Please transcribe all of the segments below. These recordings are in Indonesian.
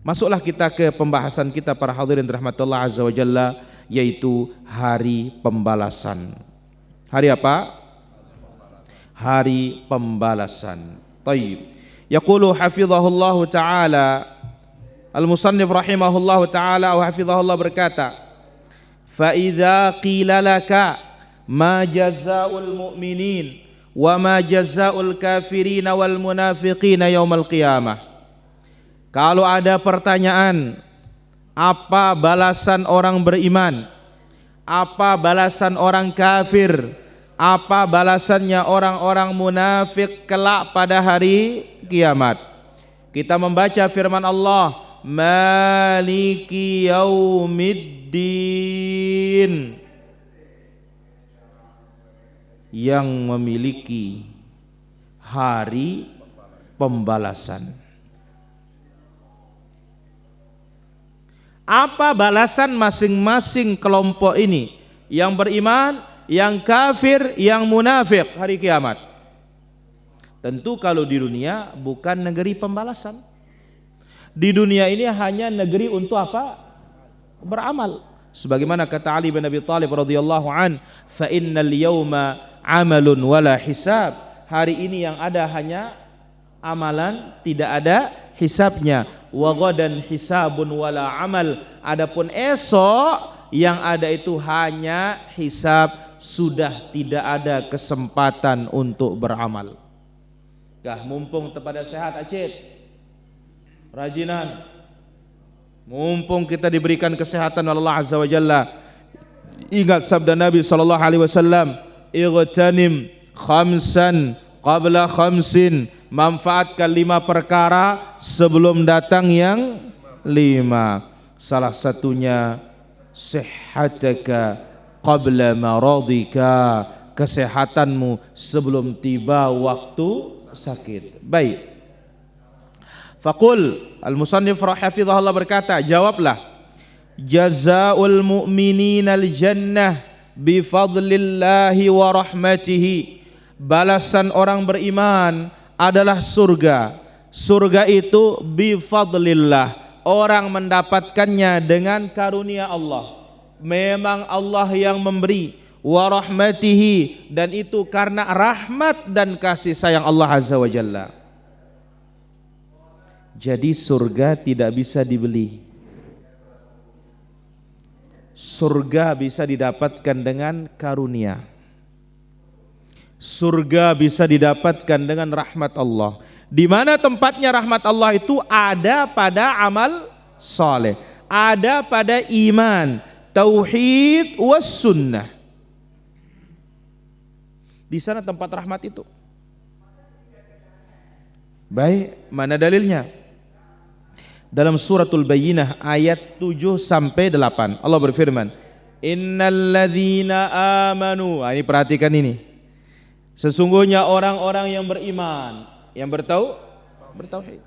Masuklah kita ke pembahasan kita para hadirin rahmatullah azza wa jalla, yaitu hari pembalasan. Hari apa? Hari pembalasan. Taib. Yaqulu hafizahullahu ta'ala, al-musannif rahimahullahu ta'ala wa hafizahullah berkata, fa idza qila laka ma jazaa'ul mu'minin wa ma jazaa'ul kafirin wal munafiqin yaumal qiyamah. Kalau ada pertanyaan, apa balasan orang beriman, apa balasan orang kafir, apa balasannya orang-orang munafik kelak pada hari kiamat, kita membaca firman Allah, Maliki yaumiddin, yang memiliki hari pembalasan. Apa balasan masing-masing kelompok ini, yang beriman, yang kafir, yang munafik hari kiamat? Tentu kalau di dunia bukan negeri pembalasan. Di dunia ini hanya negeri untuk apa? Beramal. Sebagaimana kata Ali bin Abi Thalib radhiyallahu an, fa innal yawma amalun wala hisab. Hari ini yang ada hanya amalan, tidak ada hisabnya. Wa ghadan hisabun wala amal. Adapun esok yang ada itu hanya hisab, sudah tidak ada kesempatan untuk beramal. Kah mumpung terpada sehat acit, rajinan, mumpung kita diberikan kesehatan oleh Allah azza wa jalla. Ingat sabda Nabi sallallahu alaihi wasallam, igtanim khamsan qabla khamsin, manfaatkan 5 perkara sebelum datang yang 5. Salah satunya sihhataka qabla maradika, kesehatanmu sebelum tiba waktu sakit. Baik. Faqul, al-musannif rahimahullah berkata, jawablah, jazaa'ul mu'minina al-jannah bi fadlillahi wa rahmatihi. Balasan orang beriman adalah surga. Surga itu bi fadlillah, orang mendapatkannya dengan karunia Allah. Memang Allah yang memberi, wa rahmatihi, dan itu karena rahmat dan kasih sayang Allah azza wa jalla. Jadi surga tidak bisa dibeli. Surga bisa didapatkan dengan karunia. Surga bisa didapatkan dengan rahmat Allah. Di mana tempatnya rahmat Allah itu? Ada pada amal saleh, ada pada iman, tauhid was sunnah. Di sana tempat rahmat itu. Baik, mana dalilnya? Dalam suratul Bayyinah ayat 7 sampai 8 Allah berfirman, innalladzina amanu. Ini perhatikan ini. Sesungguhnya orang-orang yang beriman, yang bertauhid,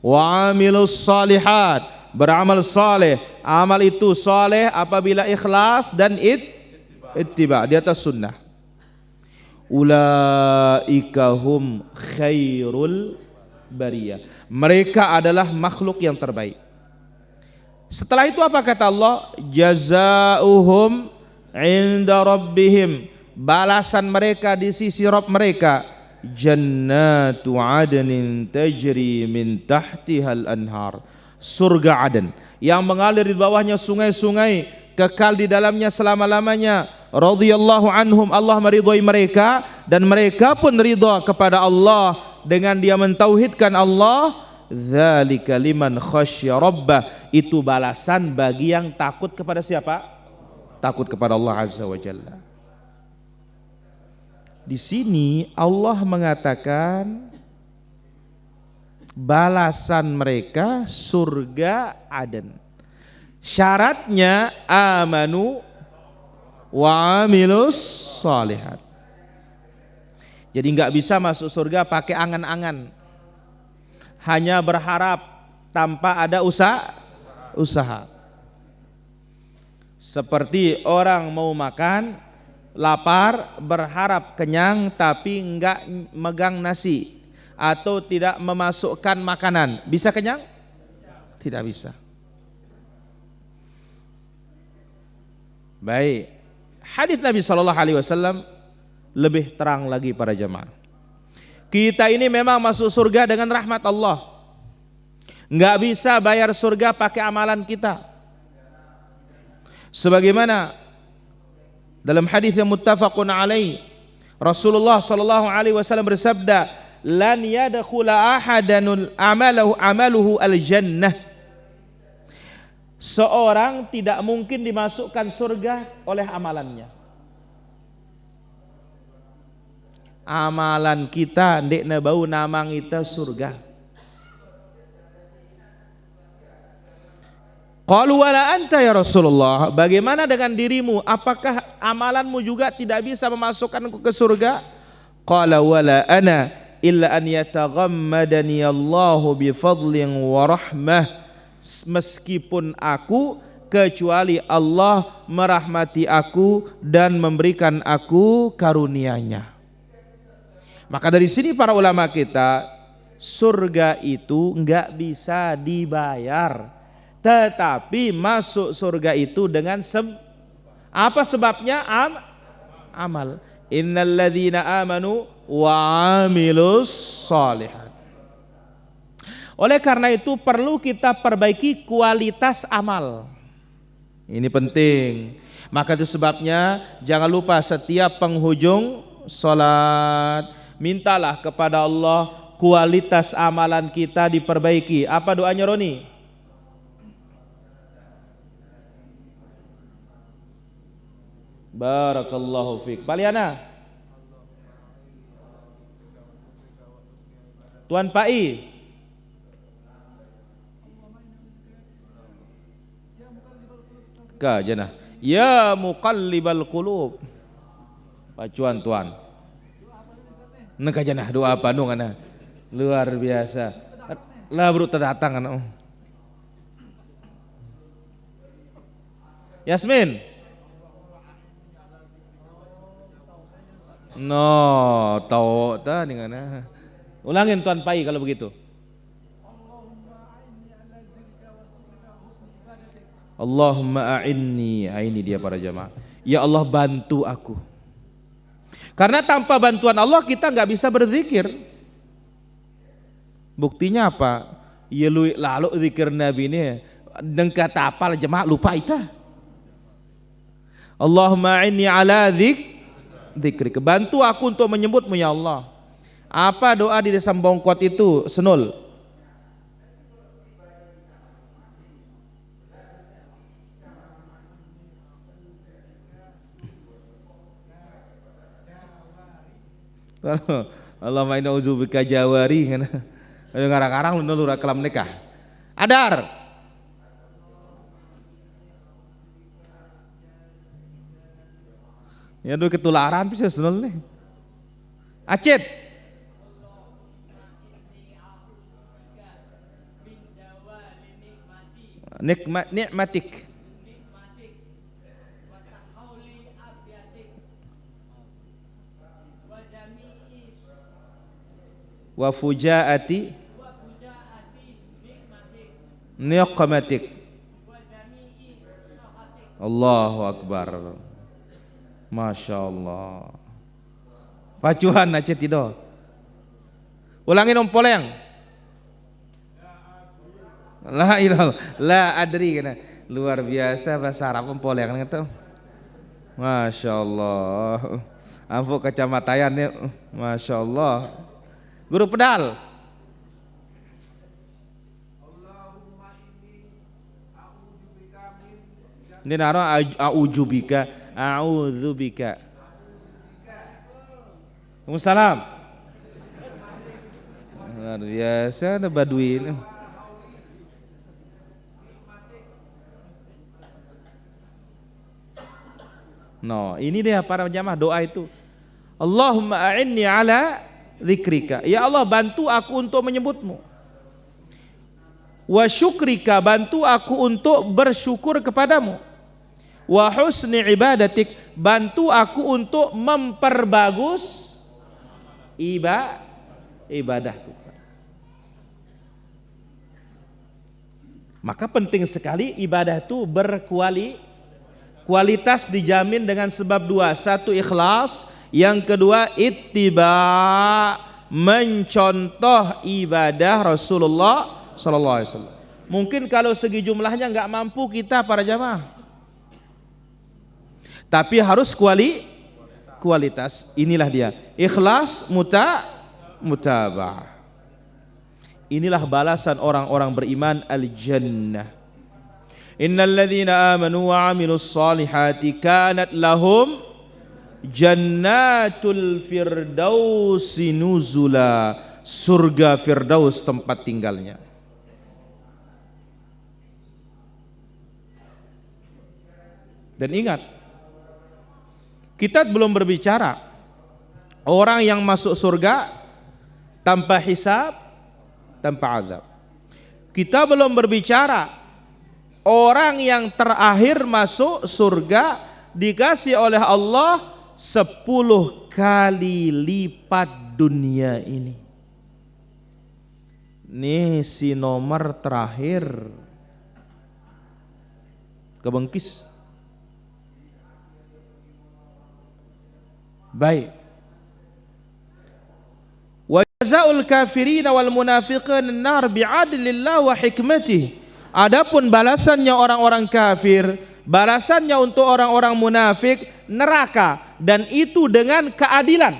wa amilus salihat, beramal saleh. Amal itu saleh apabila ikhlas dan ittiba, di atas sunnah. Ulaika hum khairul bariyah, mereka adalah makhluk yang terbaik. Setelah itu apa kata Allah? Jazaohum inda rabbihim, balasan mereka di sisi Rabb mereka, jannatu adnin tajri min tahtihal anhar, surga Aden yang mengalir di bawahnya sungai-sungai, kekal di dalamnya selama-lamanya. Radhiyallahu anhum, Allah meridhai mereka dan mereka pun ridha kepada Allah dengan dia mentauhidkan Allah. Dzalika liman khasyya rabbah, itu balasan bagi yang takut kepada siapa? Takut kepada Allah azza wa jalla. Di sini Allah mengatakan balasan mereka surga Aden. Syaratnya amanu wa amilus salihat. Jadi nggak bisa masuk surga pakai angan-angan, hanya berharap tanpa ada usaha. Seperti orang mau makan, lapar, berharap kenyang tapi enggak megang nasi atau tidak memasukkan makanan, bisa kenyang? Tidak bisa. Baik. Hadis Nabi sallallahu alaihi wasallam lebih terang lagi para jemaah. Kita ini memang masuk surga dengan rahmat Allah. Enggak bisa bayar surga pakai amalan kita. Sebagaimana dalam hadis yang muttafaqun alaih, Rasulullah sallallahu alaihi wasallam bersabda, "Lan yadkhula ahadanul amaluhu al-jannah." Seorang tidak mungkin dimasukkan surga oleh amalannya. Amalan kita ndekna bau namang kita surga. Qalu wala anta ya Rasulullah, bagaimana dengan dirimu? Apakah amalanmu juga tidak bisa memasukkanku ke surga? Qala wala ana illa an yataghammadani Allahu bi fadlin wa rahmah. Meskipun aku, kecuali Allah merahmati aku dan memberikan aku karunia-Nya. Maka dari sini para ulama kita, surga itu enggak bisa dibayar, tetapi masuk surga itu dengan apa sebabnya? Amal. Innalladzina amanu wa amilus shalihat. Oleh karena itu perlu kita perbaiki kualitas amal. Ini penting. Maka itu sebabnya jangan lupa setiap penghujung salat mintalah kepada Allah kualitas amalan kita diperbaiki. Apa doanya Roni? Barakallahu fiik. Paliana. Tuan Pai. Ka janah. Ya muqallibal qulub. Pacuan tuan. Neka janah doa apa nu kana? Luar biasa. Lah bro terdatang kana. Yasmin. No, tahu ta nih kana. Ulangin tuan Pai kalau begitu. Allahumma a'inni, ini dia para jamaah. Ya Allah bantu aku. Karena tanpa bantuan Allah kita nggak bisa berzikir. Buktinya apa? Ya lalu zikir Nabi ini dengka tapal jemaah lupa itu. Allahumma a'inni ala dzikrik. Bantu aku untuk menyebutmu ya Allah. Apa doa di desa Bongkot itu, Senul? Allahumma inna udzubika jawari kana. Ayo ngarang-ngarang lu lurah kelam nikah. Adar. Ya do ketularan bisa senul nih. Acit. Nikmatik. Wa fujaati niqmatik. Allahu Akbar. Masya Allah. Pacuan aja tidak. Ulangin poleng. La ilah la adri kana. Luar biasa bahasa Arab poleng kata. Masya Allah. Ampu kecamataannya. Masya Allah. Guru pedal. Ini naro a'udzubika, a'udzubika. Waalaikumsalam. Luar biasa ada Baduin. No, ini dia para jamaah doa itu. Allahumma a'inni ala dzikrika. Ya Allah bantu aku untuk menyebutmu. Wa syukrika, bantu aku untuk bersyukur kepadamu. Wa husni ibadatik, bantu aku untuk memperbagus ibadahku. Maka penting sekali ibadah itu kualitas dijamin dengan sebab dua. Satu ikhlas, yang kedua ittiba, mencontoh ibadah Rasulullah sallallahu alaihi wasallam. Mungkin kalau segi jumlahnya nggak mampu kita para jamaah, tapi harus kualitas. Inilah dia ikhlas, mutaba'ah. Inilah balasan orang-orang beriman, al-jannah. Innal ladzina amanu wa 'amilus solihati kanat lahum jannatul firdausi nuzula. Surga firdaus tempat tinggalnya. Dan ingat, kita belum berbicara orang yang masuk surga tanpa hisab, tanpa azab. Kita belum berbicara orang yang terakhir masuk surga dikasih oleh Allah 10 kali lipat dunia ini. Nih si nomor terakhir kebengkis. Baik. Wa jazaa'ul kafirin wal munafiqin an-nar bi'adlillah wa hikmatih. Adapun balasannya orang-orang kafir, balasannya untuk orang-orang munafik neraka, dan itu dengan keadilan.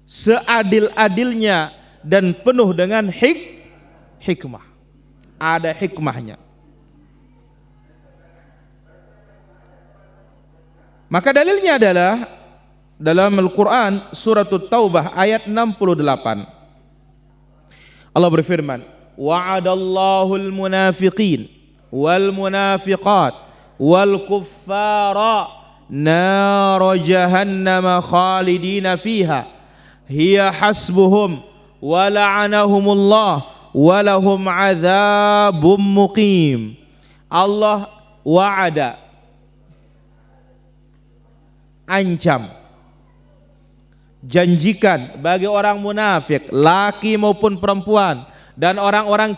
Seadil-adilnya dan penuh dengan hikmah. Ada hikmahnya. Maka dalilnya adalah dalam Al-Quran surat Taubah ayat 68. Allah berfirman, wa'adallahu al-munafiqin wal munafiqat wal kuffara nar jahannam khalidina fiha hiya hasbuhum wa la'anahumullah wa lahum adzabun muqim. Allah wa'ada, ancam, janjikan bagi orang munafik, laki maupun perempuan, dan orang-orang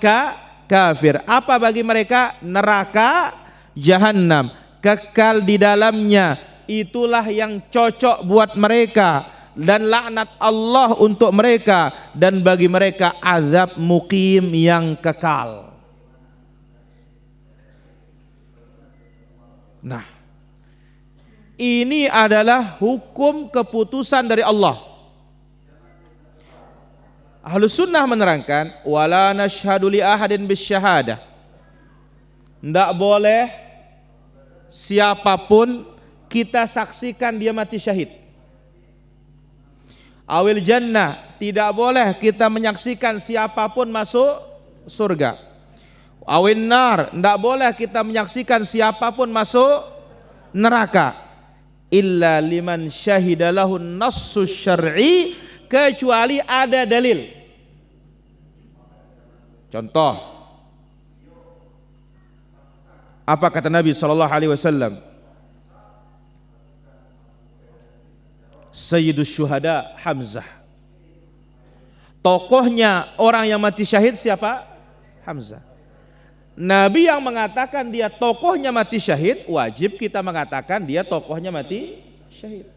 kafir. Apa bagi mereka? Neraka jahanam, kekal di dalamnya. Itulah yang cocok buat mereka, dan laknat Allah untuk mereka, dan bagi mereka azab muqim yang kekal. Nah, ini adalah hukum keputusan dari Allah. Ahlus sunnah menerangkan, wala nashhadu li ahadin bisyahadah. Tidak boleh siapapun kita saksikan dia mati syahid. Awil jannah, tidak boleh kita menyaksikan siapapun masuk surga. Awin nar, tidak boleh kita menyaksikan siapapun masuk neraka. Illa liman syahidalahu nassus syar'i, kecuali ada dalil. Contoh, apa kata Nabi sallallahu alaihi wasallam? Sayyidus syuhada Hamzah. Tokohnya orang yang mati syahid siapa? Hamzah. Nabi yang mengatakan dia tokohnya mati syahid, wajib kita mengatakan dia tokohnya mati syahid.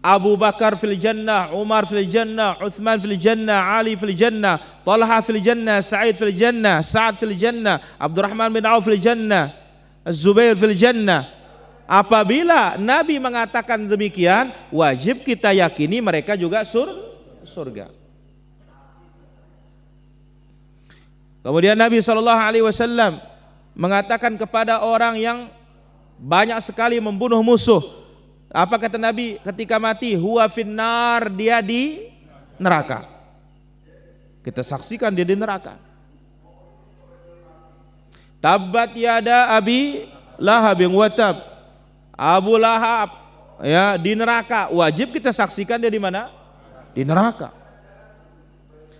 Abu Bakar fil jannah, Umar fil jannah, Uthman fil jannah, Ali fil jannah, Talha fil jannah, Sa'id fil jannah, Sa'ad fil jannah, Abdurrahman bin Auf fil jannah, Az-Zubair fil jannah. Apabila Nabi mengatakan demikian, wajib kita yakini mereka juga surga. Kemudian Nabi SAW mengatakan kepada orang yang banyak sekali membunuh musuh, apa kata Nabi ketika mati? Huwa finnar, dia di neraka. Kita saksikan dia di neraka. Tabbat yada Abi Lahab yang watab, Abu Lahab ya di neraka. Wajib kita saksikan dia di mana? Di neraka.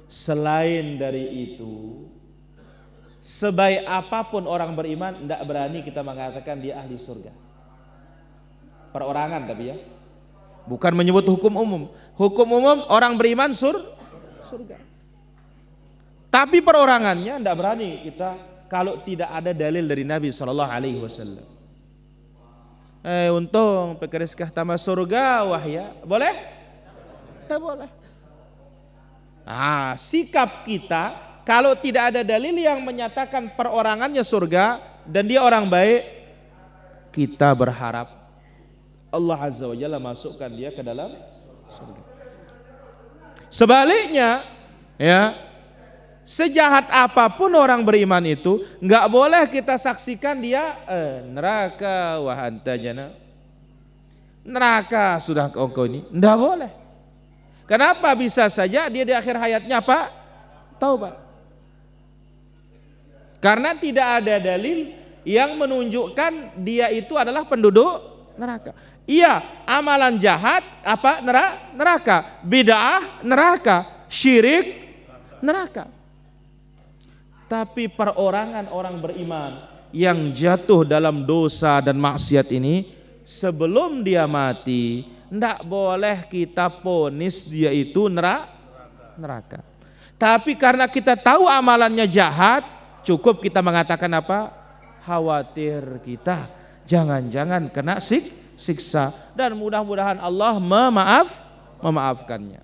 Selain dari itu, sebaik apapun orang beriman, tidak berani kita mengatakan dia ahli surga. Perorangan tapi ya, bukan menyebut hukum umum. Hukum umum orang beriman surga. Tapi perorangannya tidak berani kita kalau tidak ada dalil dari Nabi Shallallahu Alaihi Wasallam. Untung pekereskah tamat surga wahya, boleh? Tidak boleh. Sikap kita kalau tidak ada dalil yang menyatakan perorangannya surga dan dia orang baik, kita berharap Allah Azza wa Jalla masukkan dia ke dalam surga. Sebaliknya, ya, sejahat apapun orang beriman itu, nggak boleh kita saksikan dia neraka, wah anta jana, neraka sudah kau ini, nggak boleh. Kenapa? Bisa saja dia di akhir hayatnya apa? Taubat. Karena tidak ada dalil yang menunjukkan dia itu adalah penduduk neraka. Iya, amalan jahat apa? Neraka, bid'ah neraka, syirik neraka. Tapi perorangan orang beriman yang jatuh dalam dosa dan maksiat ini, sebelum dia mati, tidak boleh kita vonis dia itu neraka. Tapi karena kita tahu amalannya jahat, cukup kita mengatakan apa? Khawatir kita jangan-jangan kena siksa, dan mudah-mudahan Allah memaafkannya.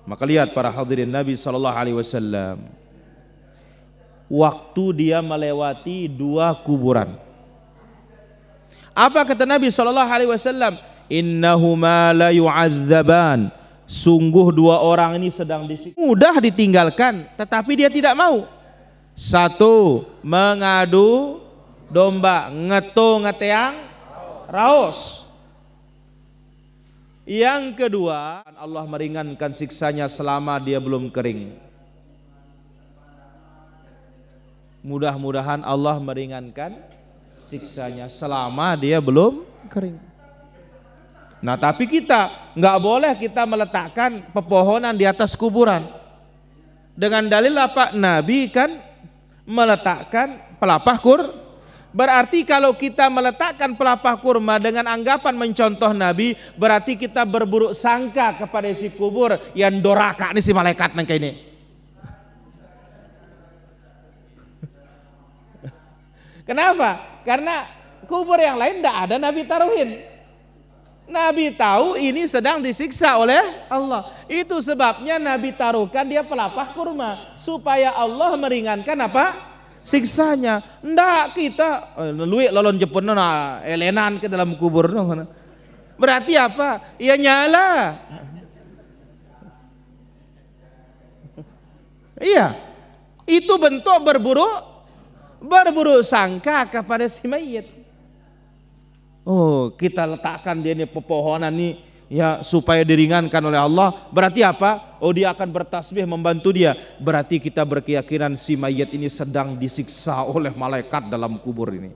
Maka lihat para hadirin Nabi Sallallahu Alaihi Wasallam, waktu dia melewati 2 kuburan, apa kata Nabi Sallallahu Alaihi Wasallam? Innahuma la yu'adzaban, sungguh 2 orang ini sedang disiksa. Mudah ditinggalkan, tetapi dia tidak mau. 1, mengadu domba, ngeteang raos. Yang kedua, Allah meringankan siksanya selama dia belum kering. Mudah-mudahan Allah meringankan siksanya selama dia belum kering. Nah, tapi kita nggak boleh kita meletakkan pepohonan di atas kuburan. Dengan dalil apa? Nabi kan meletakkan pelapah berarti kalau kita meletakkan pelapah kurma dengan anggapan mencontoh Nabi, berarti kita berburuk sangka kepada si kubur yang doraka nih si malaikat nang kayak ini. Kenapa? Karena kubur yang lain tidak ada Nabi taruhin. Nabi tahu ini sedang disiksa oleh Allah. Itu sebabnya Nabi taruhkan dia pelapah kurma supaya Allah meringankan apa? Siksanya. Ndak kita luik lolon Jepun na elenan ke dalam kubur. Berarti apa? Ya nyala. Iya. Itu bentuk berburuk sangka kepada si mayit. Oh, kita letakkan dia ini pepohonan nih ya supaya diringankan oleh Allah. Berarti apa? Oh, dia akan bertasbih membantu dia. Berarti kita berkeyakinan si mayat ini sedang disiksa oleh malaikat dalam kubur ini.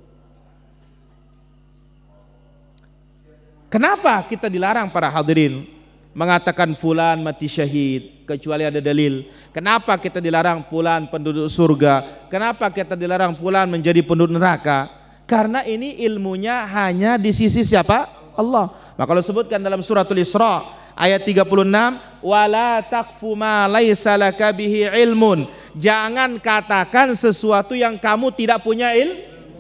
Kenapa kita dilarang para hadirin mengatakan fulan mati syahid kecuali ada dalil? Kenapa kita dilarang fulan penduduk surga? Kenapa kita dilarang fulan menjadi penduduk neraka? Karena ini ilmunya hanya di sisi siapa? Allah. Maka kalau sebutkan dalam suratul Isra ayat 36, wala taqfu ma laisa laka bihi ilmun, jangan katakan sesuatu yang kamu tidak punya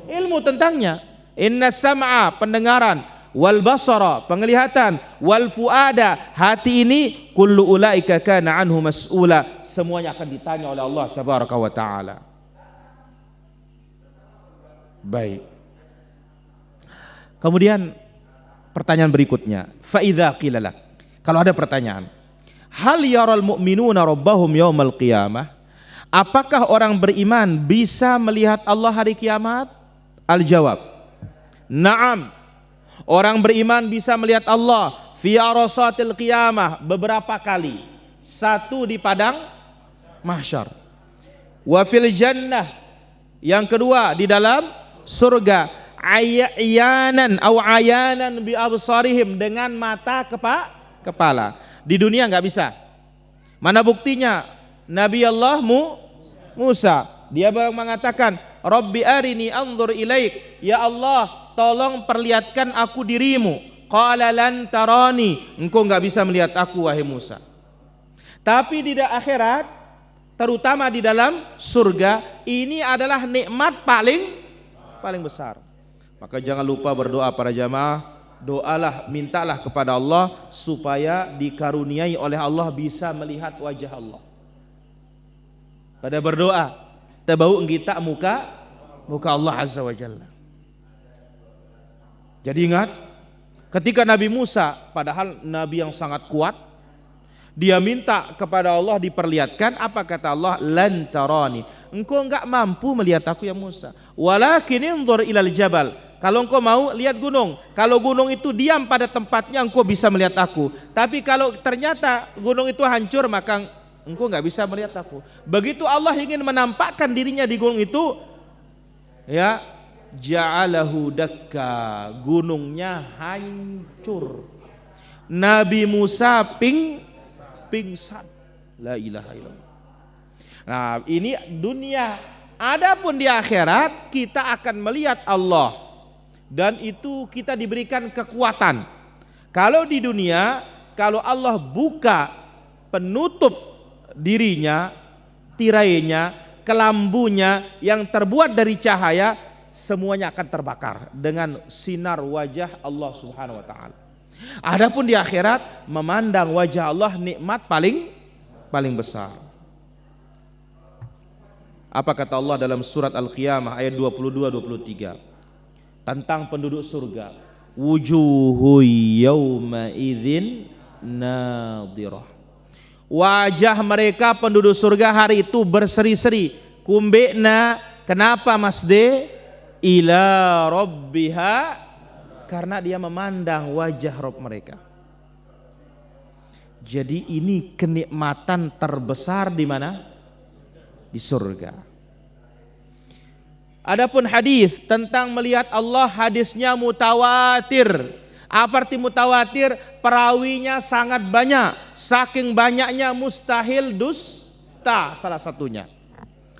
ilmu tentangnya. Innas sam'a, pendengaran, wal basara, penglihatan, wal fuada, hati ini, kullu ulaika kana anhu mas'ula, semuanya akan ditanya oleh Allah tabaraka wa taala. Baik. Kemudian pertanyaan berikutnya, fa idza qila lak, kalau ada pertanyaan, hal yaral mu'minuna rabbahum yaumal qiyamah, apakah orang beriman bisa melihat Allah hari kiamat? Al-jawab, na'am. Orang beriman bisa melihat Allah fi arasatil qiyamah, beberapa kali. 1 di padang mahsyar, wa fil jannah, yang kedua di dalam surga, ayanan bi absarihim, dengan mata kepala. Di dunia nggak bisa. Mana buktinya? Nabi Allah Musa, dia mengatakan, Rabbi arini anzur ilaik, ya Allah tolong perlihatkan aku dirimu. Qala lan tarani, engkau nggak bisa melihat aku wahai Musa. Tapi di akhirat, terutama di dalam surga, ini adalah nikmat paling besar. Maka jangan lupa berdoa para jamaah, doalah, mintalah kepada Allah supaya dikaruniai oleh Allah bisa melihat wajah Allah. Pada berdoa, tabau kita muka Allah Azza wa Jalla. Jadi ingat, ketika Nabi Musa, padahal Nabi yang sangat kuat, dia minta kepada Allah diperlihatkan, apa kata Allah? Lan tarani, engkau enggak mampu melihat aku ya Musa. Walakin inzur ilal jabal, kalau engkau mau lihat gunung. Kalau gunung itu diam pada tempatnya, engkau bisa melihat aku. Tapi kalau ternyata gunung itu hancur, maka engkau enggak bisa melihat aku. Begitu Allah ingin menampakkan dirinya di gunung itu, ya, ja'alahu dakka, gunungnya hancur. Nabi Musa pingsan. La ilaha illallah. Nah, ini dunia. Adapun di akhirat kita akan melihat Allah, dan itu kita diberikan kekuatan. Kalau di dunia, kalau Allah buka penutup dirinya, tirainya, kelambunya yang terbuat dari cahaya, semuanya akan terbakar dengan sinar wajah Allah Subhanahu wa taala. Adapun di akhirat, memandang wajah Allah nikmat paling besar. Apa kata Allah dalam surat Al-Qiyamah ayat 22-23 tentang penduduk surga? Wujuhu yawma idzin nadhirah. Wajah mereka penduduk surga hari itu berseri-seri. Kumbena, kenapa Mas De? Ila rabbiha, karena dia memandang wajah Rabb mereka. Jadi ini kenikmatan terbesar di mana? Di surga. Adapun hadis tentang melihat Allah, hadisnya mutawatir. Apa arti mutawatir? Perawinya sangat banyak. Saking banyaknya mustahil dusta salah satunya.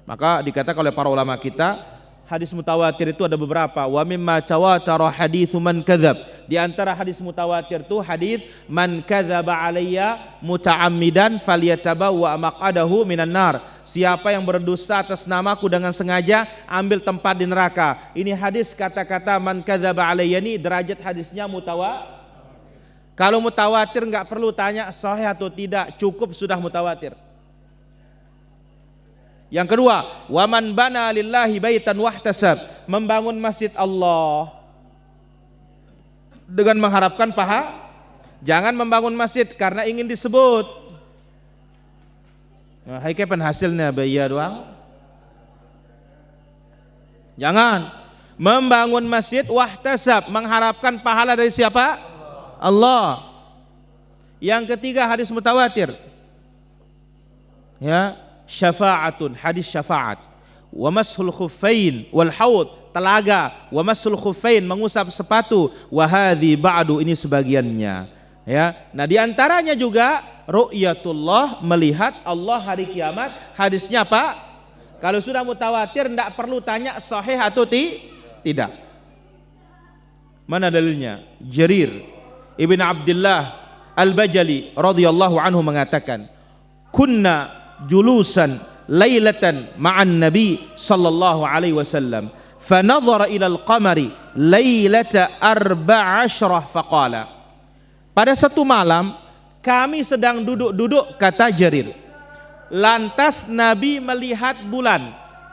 Maka dikatakan oleh para ulama kita, hadis mutawatir itu ada beberapa. Wa mimma tawatara haditsu man kadzab. Di antara hadis mutawatir itu hadis man kadzaba alayya muta'ammidan falyatabawwa maq'adahu minan nar. Siapa yang berdusta atas namaku dengan sengaja, ambil tempat di neraka. Ini hadis, kata-kata man kadzaba alayya ini derajat hadisnya mutawatir. Kalau mutawatir enggak perlu tanya sahih atau tidak, cukup sudah mutawatir. Yang kedua, waman bana lillahi baitan wahtasab, membangun masjid Allah dengan mengharapkan pahala. Jangan membangun masjid karena ingin disebut. Nah, hai kapan hasilnya bayar doang? Jangan membangun masjid wahtasab, mengharapkan pahala dari siapa? Allah. Yang ketiga, hadis mutawatir. Ya, syafa'atun, hadis syafaat. Wa mashul khuffain wal haud, telaga. Wa mashul khuffain, mengusap sepatu. Wa hadhi ba'du, ini sebagiannya. Ya, nah di antaranya juga ru'yatullah, melihat Allah hari kiamat. Hadisnya apa? Kalau sudah mutawatir tidak perlu tanya sahih atau tidak. Mana dalilnya? Jarir Ibn Abdullah Al-Bajali radhiyallahu anhu mengatakan, kunna julusan lailatan ma'an nabi sallallahu alaihi wasallam fa nadhara ila al-qamari lailata 14 faqala. Pada satu malam kami sedang duduk-duduk, kata Jarir, lantas Nabi melihat bulan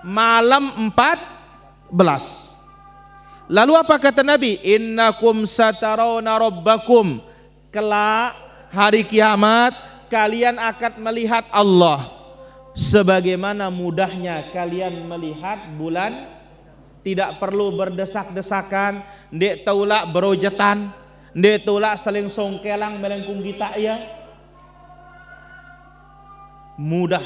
malam 14. Lalu apa kata Nabi? Innakum satarawna rabbakum, kelak hari kiamat kalian akan melihat Allah sebagaimana mudahnya kalian melihat bulan. Tidak perlu berdesak-desakan, ndek taula berojatan, ndek taula saling songkelang melengkung kita ya. Mudah.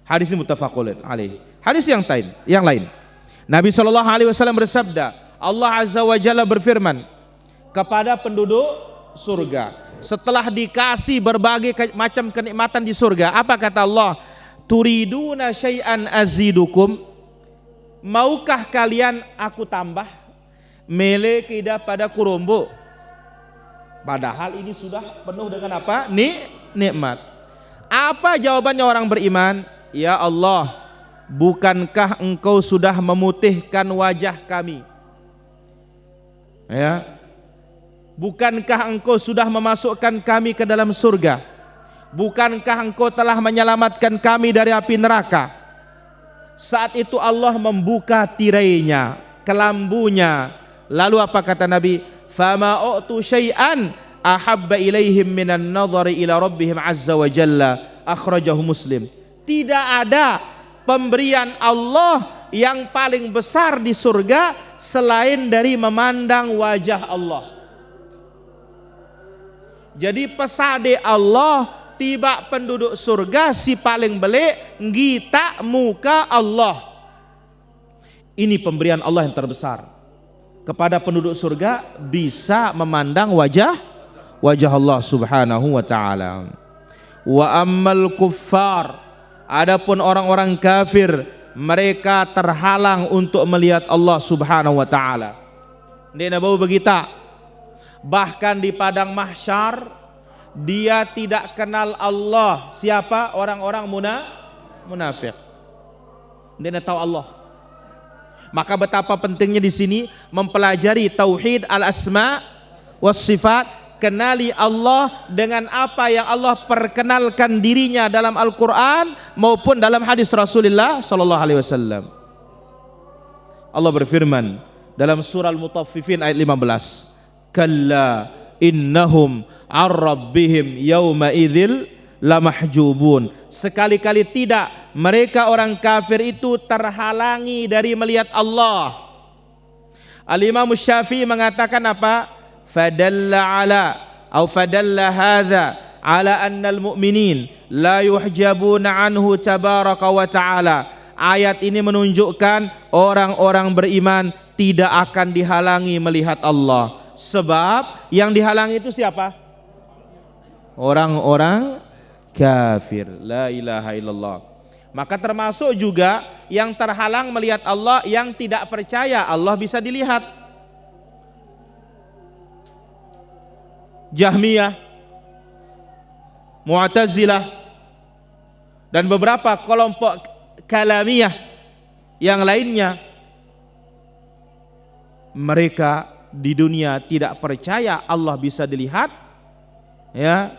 Hadis ini muttafaqun alaih. Hadis yang lain. Nabi SAW bersabda, Allah Azza wa Jalla berfirman kepada penduduk surga setelah dikasih berbagai macam kenikmatan di surga. Apa kata Allah? Turiduna syai'an azidukum, maukah kalian aku tambah? Mele kida pada kurombo. Padahal ini sudah penuh dengan apa? Nikmat. Apa jawabannya orang beriman? Ya Allah, bukankah engkau sudah memutihkan wajah kami? Ya. Bukankah engkau sudah memasukkan kami ke dalam surga? Bukankah engkau telah menyelamatkan kami dari api neraka? Saat itu Allah membuka tirainya, kelambunya. Lalu apa kata Nabi? Fama u'tu syai'an ahabba ilaihim minan nadhari ila rabbihim azza wa jalla. Akhrajahu Muslim. Tidak ada pemberian Allah yang paling besar di surga selain dari memandang wajah Allah. Jadi pesade Allah tiba penduduk surga si paling belik ngita muka Allah. Ini pemberian Allah yang terbesar. Kepada penduduk surga bisa memandang wajah Allah subhanahu wa ta'ala. Wa ammal kuffar, adapun orang-orang kafir, mereka terhalang untuk melihat Allah subhanahu wa ta'ala. Dia bau begitu. Bahkan di padang mahsyar dia tidak kenal Allah. Siapa? Orang-orang munafik. Dia tahu Allah. Maka betapa pentingnya di sini mempelajari tauhid al-asma was sifat, kenali Allah dengan apa yang Allah perkenalkan dirinya dalam Al-Qur'an maupun dalam hadis Rasulullah sallallahu alaihi wasallam. Allah berfirman dalam surah Al-Mutaffifin ayat 15, "Kalla innahum ar-rabbihim yawma idzil lamahjubun." Sekali-kali tidak, mereka orang kafir itu terhalangi dari melihat Allah. Al-Imam Syafi'i mengatakan apa? Fadalla hadza ala anna al-mu'minin la yuhjabuna anhu tabaraka wa ta'ala. Ayat ini menunjukkan orang-orang beriman tidak akan dihalangi melihat Allah. Sebab yang dihalangi itu siapa? Orang-orang kafir. La ilaha illallah. Maka termasuk juga yang terhalang melihat Allah yang tidak percaya Allah bisa dilihat. Jahmiyah, Mu'tazilah, dan beberapa kelompok kalamiyah yang lainnya, mereka di dunia tidak percaya Allah bisa dilihat, ya,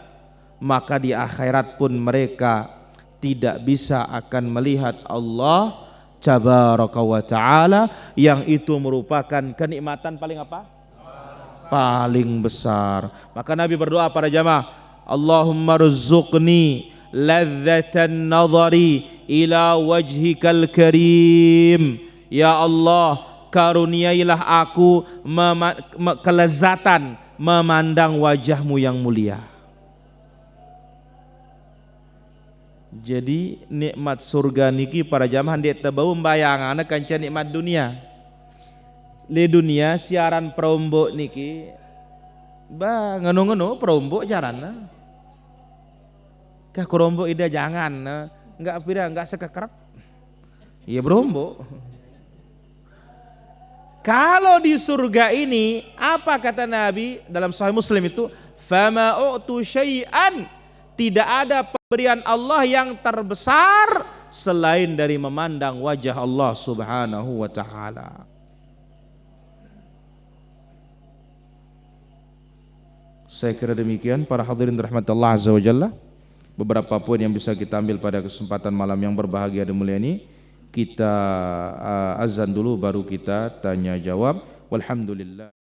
maka di akhirat pun mereka tidak bisa akan melihat Allah tabaraka wa ta'ala, yang itu merupakan kenikmatan paling apa? Paling besar. Maka Nabi berdoa para jamaah, Allahumma rzuqni ladzatan nadhari ila wajhikal karim. Ya Allah, karuniailah aku kelezatan memandang wajahmu yang mulia. Jadi nikmat surga niki para jamaah dia tebau bayangana kanca nikmat dunia. Di dunia siaran perombo niki ba ngenu-ngenu perombo jaran kah kerombo ida jangan enggak pira enggak sekekeret iya berombo. Kalau di surga ini apa kata Nabi dalam Sahih Muslim itu, fama u'tu syai'an, tidak ada pemberian Allah yang terbesar selain dari memandang wajah Allah subhanahu wa ta'ala. Saya kira demikian para hadirin rahmatullah azza wa jalla. Beberapa poin yang bisa kita ambil pada kesempatan malam yang berbahagia dan mulia ini. Kita azan dulu baru kita tanya jawab. Walhamdulillah.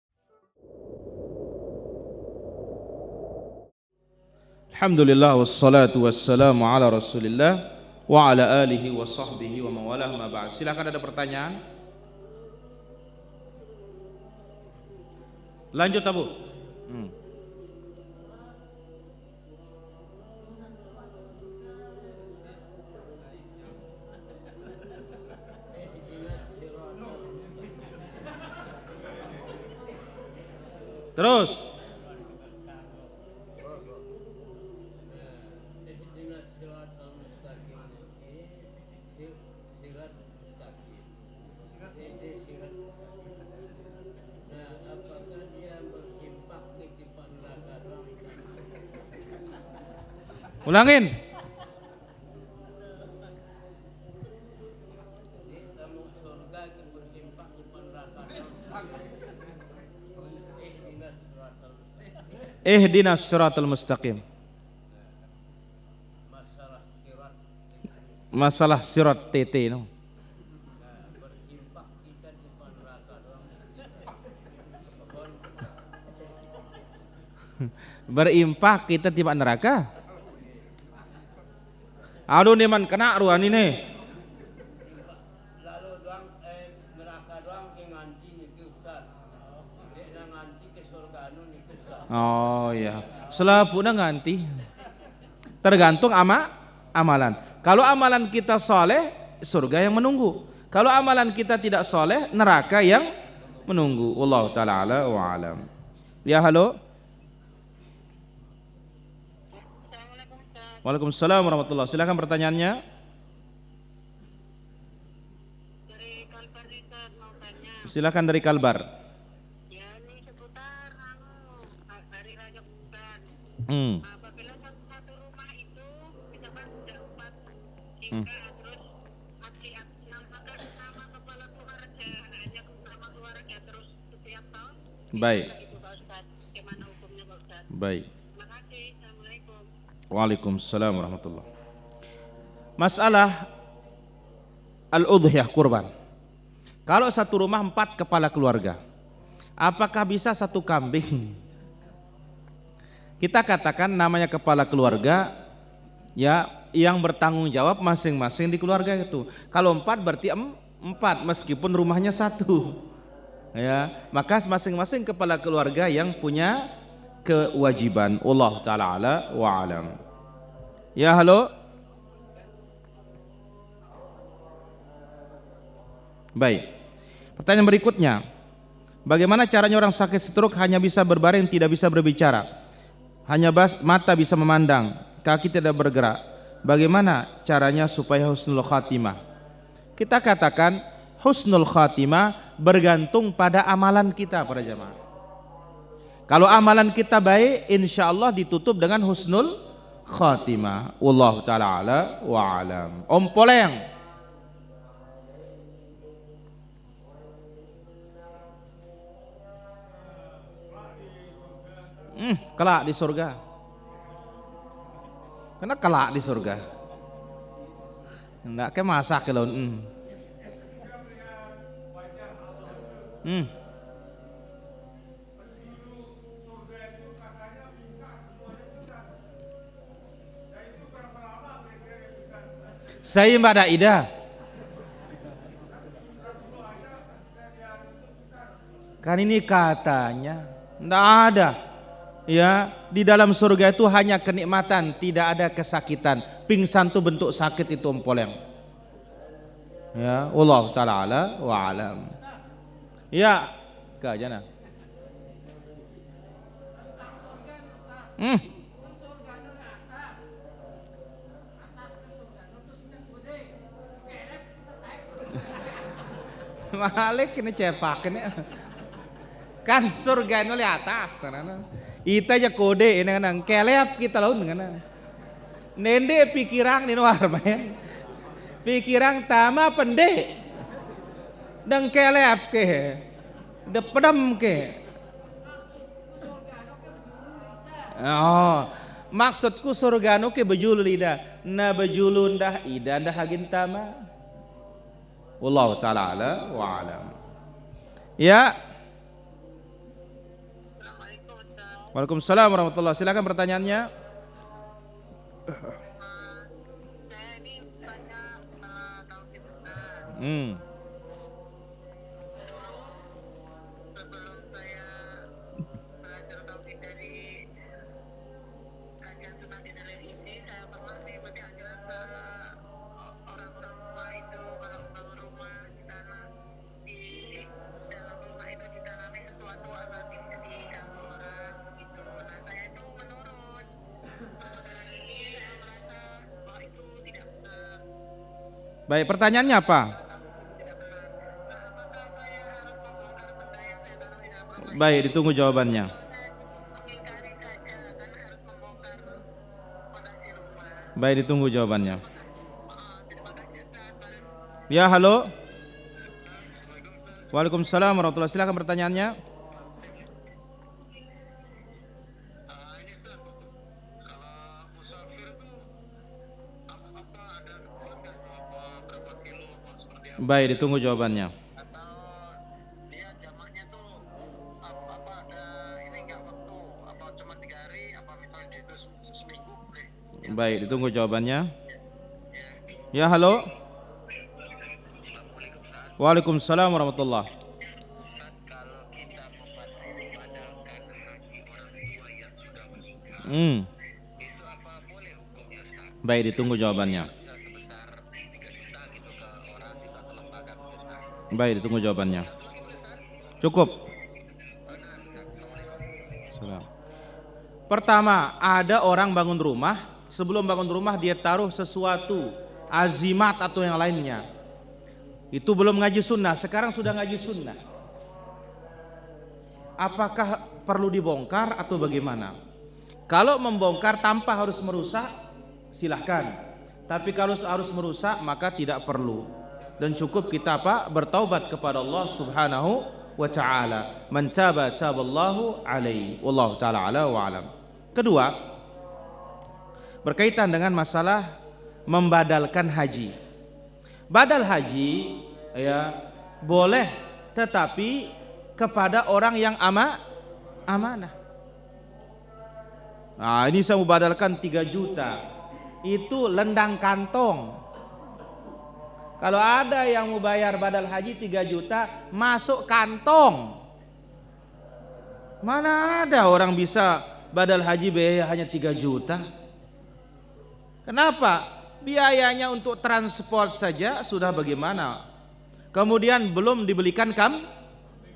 Alhamdulillah wassalatu wassalamu ala Rasulillah wa ala alihi wa sahbihi wa mawalah ma ba'd. Silakan ada pertanyaan. Lanjut Abu. Terus Ulangin. Ihdinas siratal mustaqim. Masalah sirat TT no. Berimpak kita tiba neraka. Aduh nih man kena ruan ini. Lalu doang neraka doang ke nganci nih Ustaz. Dia nganci ke surga anu nih Ustaz. Oh ya, selapuna nganti. Tergantung amalan. Kalau amalan kita soleh, surga yang menunggu. Kalau amalan kita tidak soleh, neraka yang menunggu. Wallahu taala ala wa alam. Ya halo. Waalaikumsalam warahmatullahi. Silakan pertanyaannya. Dari Kalbar Ustaz mau tanya. Silakan dari Kalbar. Ya ini seputar hari raya Ustaz. Apabila satu rumah itu misalkan sudah 4 tingkat terus masih nama kepala keluarga hanya nama keluarga terus setiap tahun. Baik. Itu Pak Ustaz. Gimana hukumnya Pak Ustaz? Baik. Terima kasih. Assalamualaikum. Waalaikumsalam warahmatullahi. Masalah al-udhiyah kurban. Kalau satu rumah 4 kepala keluarga, apakah bisa satu kambing? Kita katakan namanya kepala keluarga, ya yang bertanggung jawab masing-masing di keluarga itu. Kalau 4 berarti 4 meskipun rumahnya 1. Ya, maka masing-masing kepala keluarga yang punya kewajiban. Allah taala ala wa alam. Ya halo. Baik. Pertanyaan berikutnya. Bagaimana caranya orang sakit stroke hanya bisa berbaring, tidak bisa berbicara? Hanya mata bisa memandang, kaki tidak bergerak. Bagaimana caranya supaya husnul khatimah? Kita katakan husnul khatimah bergantung pada amalan kita para jamaah. Kalau amalan kita baik, insya Allah ditutup dengan husnul khatimah. Wallahu ta'ala ala wa alam. Om Poleng. Kelak di surga. Karena kelak di surga. Enggak kayak masak kalau. Saya Mbak Daida. Kan ini katanya enggak ada. Ya, di dalam surga itu hanya kenikmatan, tidak ada kesakitan. Pingsan itu bentuk sakit itu empoleng. Ya, Allah taala ala wa alam. Ya, Kak Jana. Malik ini cepak ini. Kan surga ini di atas. Ita aja kode ini kan kelep kita laun dengan. Nende pikirang ini warma ya. Pikirang tama pendek. Dan kelep ke. Depedam ke. Oh, maksudku surga nu ke bejulu lidah. Na bejulu ndah ida ndah hagin tama. Wallahu ta'ala ala wa alam. Ya. Waalaikumsalam warahmatullahi. Silakan pertanyaannya. Saya ini tanya tauhid Ustaz. Sebelum saya belajar tauhid dari kajian sunnah di televisi, saya pernah mengikuti anjuran orang tua itu kalau membangun rumah di tanah, di dalam rumah itu ditanami sesuatu agar tidak diganggu orang gitu. Nah saya itu menurut sekarang ini saya merasa bahwa itu tidak benar. Baik, pertanyaannya apa? Apakah saya harus membongkar benda yang saya tanam di dalam rumah? Baik, ditunggu jawabannya. Mengingkari saja karena harus membongkar fondasi rumah. Baik, ditunggu jawabannya. Terima kasih Ustaz. Ya, halo. Waalaikumsalam warahmatullahi wabarakatuh. Silakan pertanyaannya. Ini Ustaz, kalau musafir tuh apa ada keluarga apa berapa kilo apa seperti apa? Baik, ditunggu jawabannya. Atau dia jamaknya tuh apa ada ini nggak waktu apa cuma 3 hari apa misalnya itu seminggu boleh? Baik, ditunggu jawabannya. Ya, halo. Waalaikumsalam warahmatullahi. Ustaz, kalau kita membatalkan haji orang tua yang sudah menikah, itu apa boleh hukumnya Ustaz? Baik, ditunggu jawabannya. Sebesar 3 juta gitu ke orang kita terlembaga gitu Ustaz. Baik, ditunggu jawabannya. Cukup. Salam. Pertama, ada orang bangun rumah, sebelum bangun rumah dia taruh sesuatu, azimat atau yang lainnya. Itu belum ngaji sunnah, sekarang sudah ngaji sunnah. Apakah perlu dibongkar atau bagaimana? Kalau membongkar tanpa harus merusak, silahkan. Tapi kalau harus merusak, maka tidak perlu. Dan cukup kita bertaubat kepada Allah Subhanahu wa ta'ala. Man taba taballahu alaihi. Wallahu ta'ala ala wa alam. Kedua, berkaitan dengan masalah membadalkan haji. Badal haji ya boleh, tetapi kepada orang yang amanah. Nah, ini saya membadalkan 3 juta. Itu lendang kantong. Kalau ada yang mau bayar badal haji 3 juta, masuk kantong. Mana ada orang bisa badal haji biaya hanya 3 juta? Kenapa? Biayanya untuk transport saja sudah bagaimana? Kemudian belum dibelikan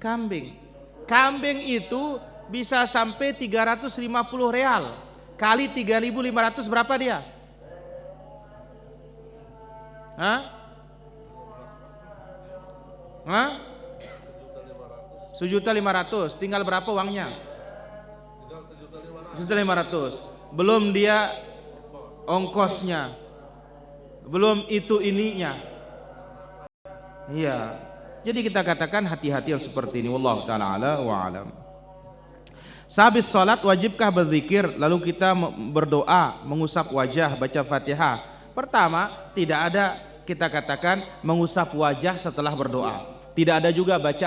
kambing. Kambing itu bisa sampai 350 real. Kali 3.500 berapa dia? Hah? 1.500.000. Tinggal berapa uangnya? 1.500.000. Belum dia ongkosnya. Belum itu ininya. Iya. Jadi kita katakan hati-hati yang seperti ini. Wallahu ta'ala ala wa alam. Sehabis salat wajibkah berzikir lalu kita berdoa, mengusap wajah, baca Fatihah? Pertama, tidak ada kita katakan mengusap wajah setelah berdoa. Tidak ada juga baca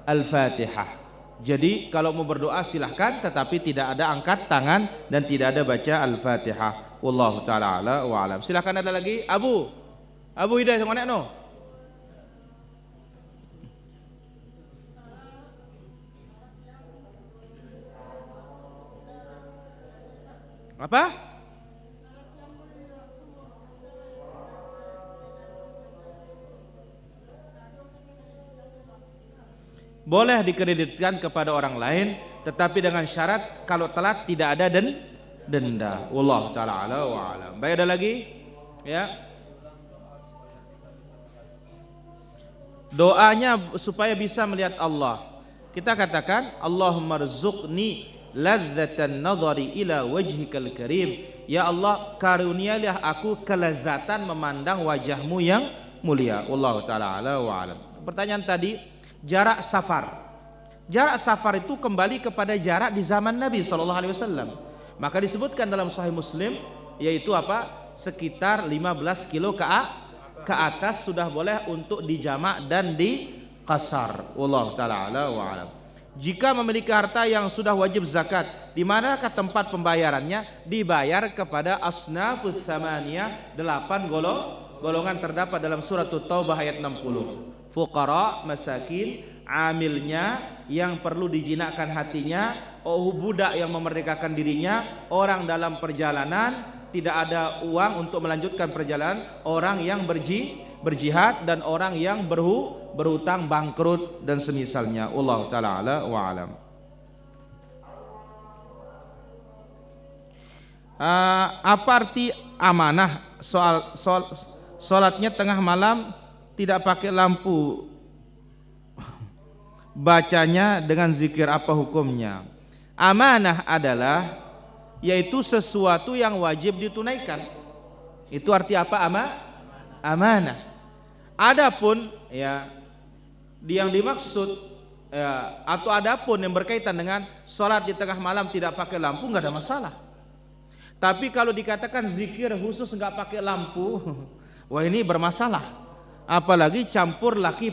Al-Fatihah. Jadi kalau mau berdoa silahkan, tetapi tidak ada angkat tangan dan tidak ada baca Al-Fatihah. Wallahu ta'ala ala wa alam. Silahkan, ada lagi? Abu Hidayah yang mana no? Apa? Boleh dikreditkan kepada orang lain, tetapi dengan syarat kalau telat tidak ada denda. Wallahu ta'ala ala wa alam. Baik, ada lagi? Ya. Doanya supaya bisa melihat Allah. Kita katakan Allahumma rzuqni ladzatan nadhari ila wajhikal karim. Ya Allah, karunialah aku kelezatan memandang wajahmu yang mulia. Wallahu ta'ala ala wa alam. Pertanyaan tadi, jarak safar. Jarak safar itu kembali kepada jarak di zaman Nabi SAW. Maka disebutkan dalam Sahih Muslim, yaitu apa? Sekitar 15 kilo ke atas sudah boleh untuk dijamak dan di qasar. Wallahu ta'ala ala wa alam. Jika memiliki harta yang sudah wajib zakat, di manakah tempat pembayarannya? Dibayar kepada asnafus tsamaniyah, 8 golongan terdapat dalam surat Taubah ayat 60. Fuqara, masakin, amilnya yang perlu dijinakkan hatinya, budak yang memerdekakan dirinya, orang dalam perjalanan tidak ada uang untuk melanjutkan perjalanan, orang yang berjihad dan orang yang berhutang bangkrut dan semisalnya. Allah ta'ala ala wa alam. Apa arti amanah? Solatnya tengah malam tidak pakai lampu, bacanya dengan zikir, apa hukumnya? Amanah adalah yaitu sesuatu yang wajib ditunaikan. Itu arti apa? Amanah. Adapun ya yang dimaksud ya, atau adapun yang berkaitan dengan sholat di tengah malam tidak pakai lampu, nggak ada masalah. Tapi kalau dikatakan zikir khusus nggak pakai lampu, wah ini bermasalah. Apalagi campur laki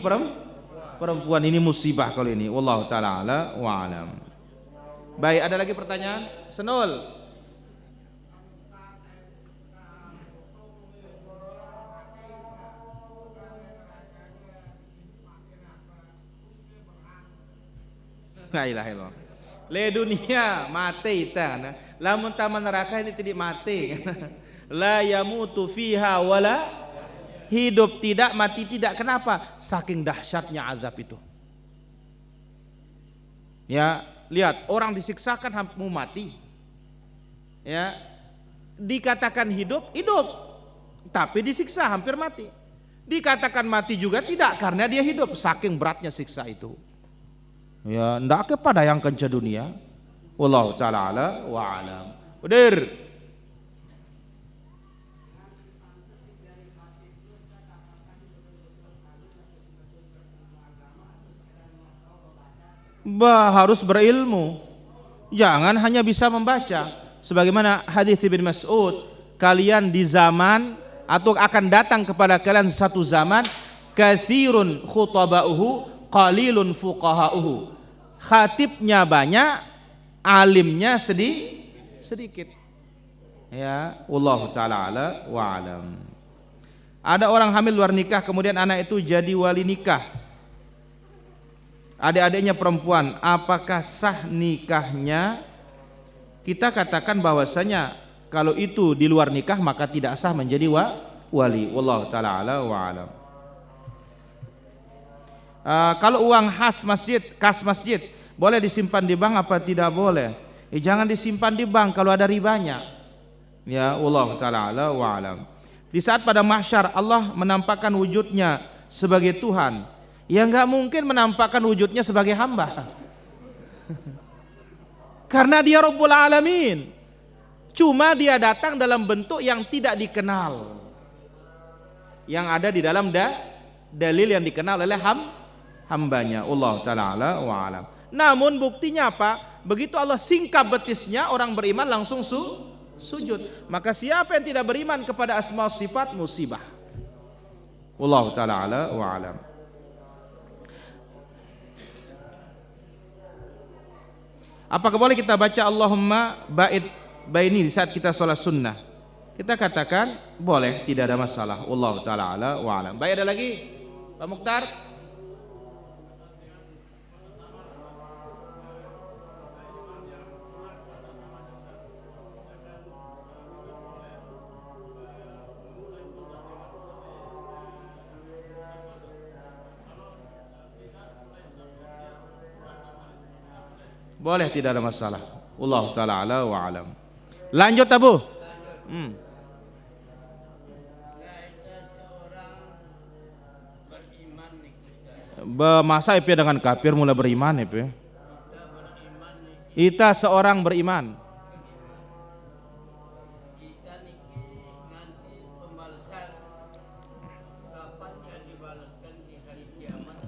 perempuan, ini musibah kalau ini. Wallahu taala ala wa alam. Baik, ada lagi pertanyaan? Senul. La ilaha illallah. Le dunia mati ita na. Lamun taman neraka ini tidak mati. La yamutu fiha wala, hidup tidak mati tidak. Kenapa? Saking dahsyatnya azab itu. Ya, lihat orang disiksakan hampir mati. Ya, dikatakan hidup, tapi disiksa hampir mati. Dikatakan mati juga tidak karena dia hidup. Saking beratnya siksa itu. Ya, ndak kepada yang kenca dunia. Wallahu taala ala wa alam. Udir. Harus berilmu. Jangan hanya bisa membaca. Sebagaimana hadis Ibnu Mas'ud, kalian di zaman atau akan datang kepada kalian satu zaman, katsirun khutaba'uhu qalilun fuqaha'uhu. Khatibnya banyak, alimnya sedikit. Ya, wallahu taala ala wa alam. Ada orang hamil luar nikah, kemudian anak itu jadi wali nikah. Adik-adiknya perempuan, apakah sah nikahnya? Kita katakan bahwasanya kalau itu di luar nikah maka tidak sah menjadi wali. Wallahu taala ala wa alam. Kalau uang kas masjid boleh disimpan di bank apa tidak boleh? Jangan disimpan di bank kalau ada ribanya. Ya, wallahu taala ala wa alam. Di saat pada mahsyar Allah menampakkan wujudnya sebagai Tuhan, ya nggak mungkin menampakkan wujudnya sebagai hamba. Karena dia Rabbul Alamin. Cuma dia datang dalam bentuk yang tidak dikenal. Yang ada di dalam dalil yang dikenal oleh hambanya. Allah taala ala wa alam. Namun buktinya apa? Begitu Allah singkap betisnya, orang beriman langsung sujud. Maka siapa yang tidak beriman kepada asma sifat, musibah. Allah taala ala wa alam. Apakah boleh kita baca Allahumma ba'id baini di saat kita sholat sunnah? Kita katakan boleh, tidak ada masalah. Wallahu taala ala wa alam. Baik, ada lagi Pak Mukhtar? Boleh, tidak ada masalah. Wallahu taala ala wa alam. Lanjut Abu. Masa IP dengan kafir mulai beriman IP? Ita seorang beriman. Kita niki nanti pembalasan kapan yang dibalaskan di hari kiamat.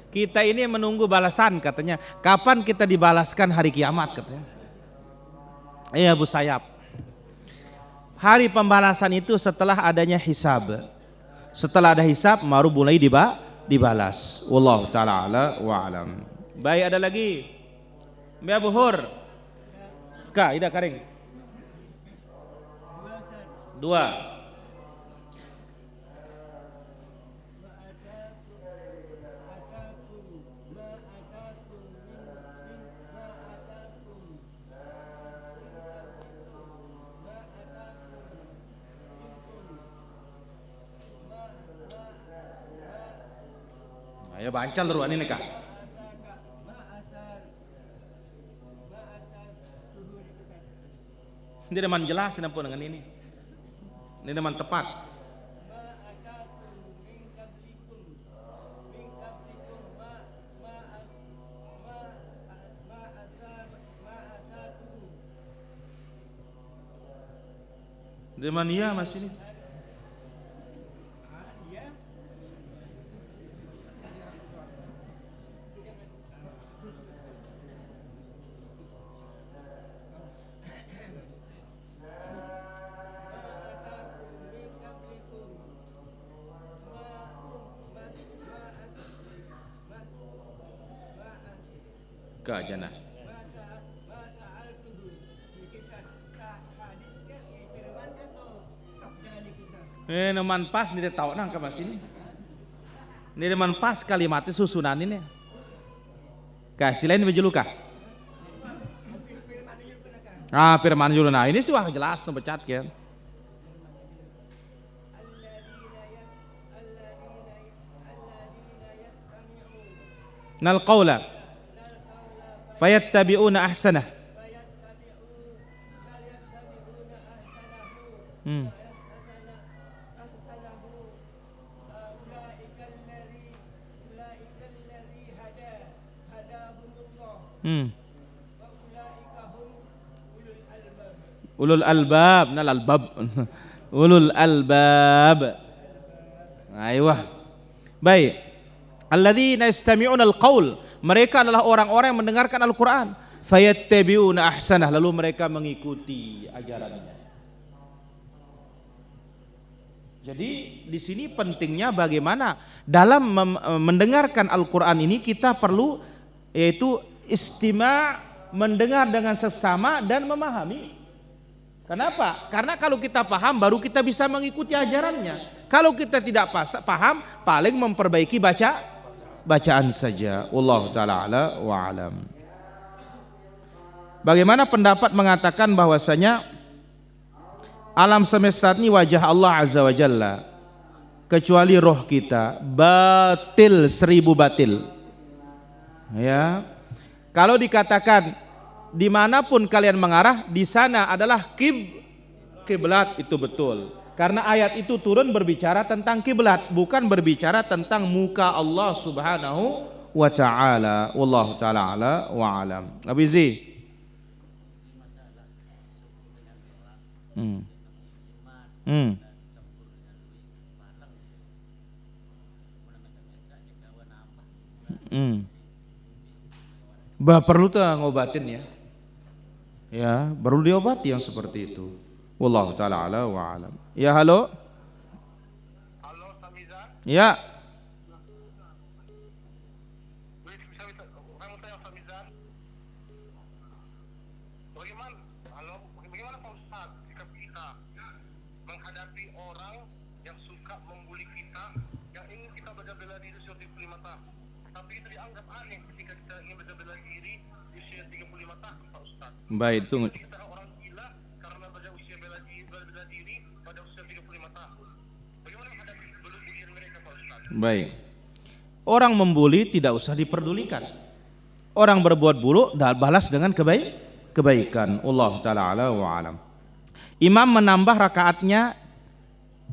Kita ini menunggu balasan katanya. Kapan kita dibalaskan hari kiamat katanya. Iya Bu Sayap. Hari pembalasan itu setelah adanya hisab. Setelah ada hisab baru mulai dibalas. Wallahu taala ala wa alam. Baik, ada lagi. Mbak Buhur. Ka, ida karing. 2. Ayo bancal ruan ini kak. Ini teman jelas nampu dengan ini. Ini teman tepat. Zaman iya Mas ini. Kajana. Neman pas nih tahu nang ke Mas ini. Ini neman pas kalimatnya susunan ini. Kasih lain bejulukah? Ah, firman julu. Nah, ini sih wah jelas ngebecat kan. Nal qaula fayattabi'una ahsanah. Ulul albab, nal albab. Ulul albab. Aywa. Baik. Alladzina yastami'una alqaul, mereka adalah orang-orang yang mendengarkan Al-Qur'an, fayattabi'una ahsanah, lalu mereka mengikuti ajarannya. Jadi di sini pentingnya bagaimana dalam mendengarkan Al-Qur'an ini kita perlu yaitu istima', mendengar dengan sesama dan memahami. Kenapa? Karena kalau kita paham baru kita bisa mengikuti ajarannya. Kalau kita tidak paham, paling memperbaiki bacaan saja. Wallahu taala ala wa alam. Bagaimana pendapat mengatakan bahwasanya alam semesta ini wajah Allah azza wa jalla, kecuali roh kita batil 1000 batil. Ya. Kalau dikatakan dimanapun kalian mengarah, di sana adalah kiblat, itu betul. Karena ayat itu turun berbicara tentang kiblat, bukan berbicara tentang muka Allah subhanahu wa ta'ala. Wallahu ta'ala ala wa alam. Abi Zi. Bah perlu tuh ngobatin ya. Ya, baru diobati yang seperti itu. Wallahu taala ala wa alam. Ya, halo. Halo, Samizan. Ya. Bagaimana Pak Ustaz sikap kita menghadapi orang yang suka membuli kita, yang ingin kita bela diri usia 35 tahun, tapi itu dianggap aneh ketika kita ingin bela diri usia 35 tahun, Pak Ustaz. Baik, tunggu. Kita orang gila karena usia bela diri pada usia 35 tahun. Bagaimana menghadapi bully mereka, Pak Ustaz? Baik. Orang membuli tidak usah diperdulikan. Orang berbuat buruk balas dengan kebaikan. Allah taala ala wa alam. Imam menambah rakaatnya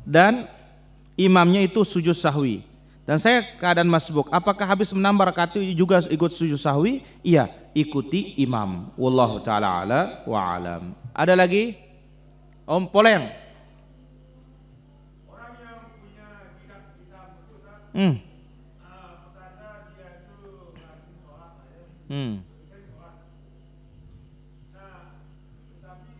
dan imamnya itu sujud sahwi. Dan saya keadaan masbuk, apakah habis menambah rakaat itu juga ikut sujud sahwi? Iya, ikuti imam. Wallahu taala ala wa alam. Ada lagi? Om Poleng. Orang yang punya kitab itu kan pertanda dia itu rajin sholat, sering sholat. Nah, tetapi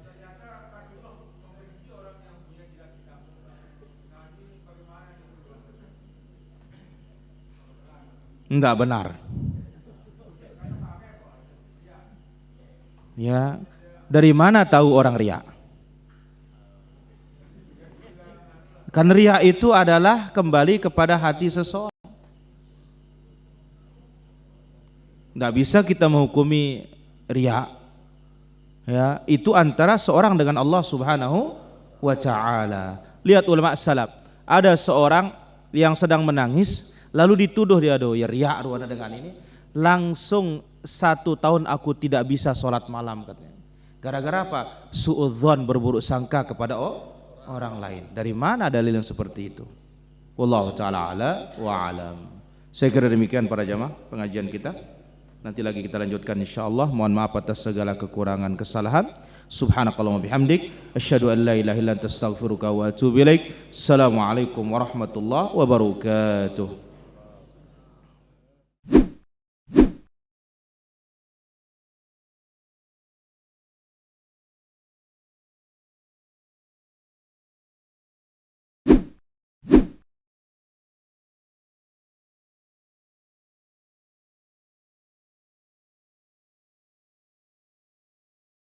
ternyata Rasulullah membenci orang yang punya kitab. Nah, ini bagaimana itu? Enggak benar. Ya, dari mana tahu orang riya? Kan riya itu adalah kembali kepada hati seseorang. Nggak bisa kita menghukumi riya. Ya, itu antara seorang dengan Allah Subhanahu wa ta'ala. Lihat ulama salaf, ada seorang yang sedang menangis lalu dituduh dia, aduh ya riya ruana dengan ini. Langsung 1 tahun aku tidak bisa sholat malam katanya. Gara-gara apa? Suudzon, berburuk sangka kepada orang lain. Dari mana dalil yang seperti itu? Wallahu ta'ala ala wa alam. Saya kira demikian para jamaah pengajian kita. Nanti lagi kita lanjutkan insyaallah. Mohon maaf atas segala kekurangan kesalahan. Subhanakallahumma bihamdik asyhadu an la ilaha illa anta astaghfiruka wa atubu ilaik. Assalamualaikum warahmatullahi wabarakatuh.